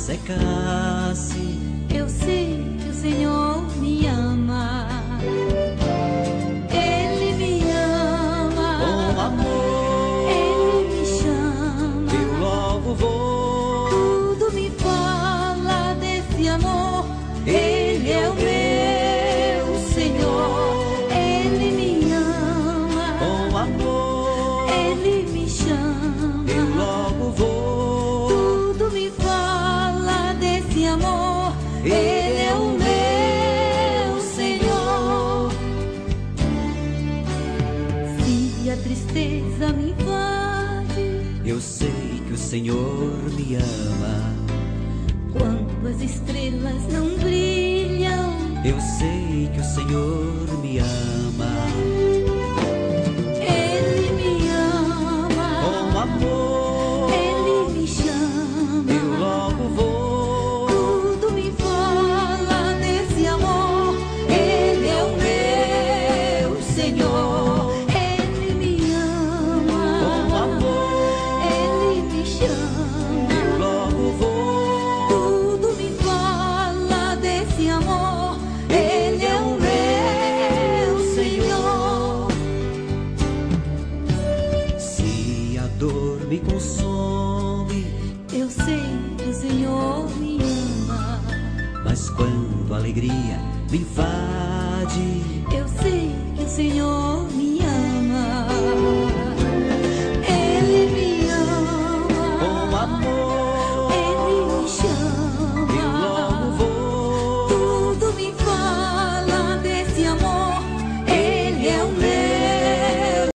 secasse. Eu sei que o Senhor me ama. Ele me ama Com amor Ele me chama. eu logo vou. Tudo me fala desse amor. Ele é o meu Senhor. Ele me ama Com amor Ele me chama. eu logo vou. Tudo me fala desse amor. Ele é o meu Senhor. Se a tristeza me invade, Eu sei que o Senhor me ama. quando as estrelas não brilham, Eu sei que o Senhor me ama. Ele me ama. Com amor Ele me chama. eu logo vou. Tudo me fala desse amor. Ele é o meu Senhor. Ele me ama. Com amor Ele me chama. eu logo vou. Tudo me fala desse amor. Ele é o meu Senhor. Se a dor me consome, Eu sei que o Senhor me ama. mas quando a alegria me invade, Eu sei que o Senhor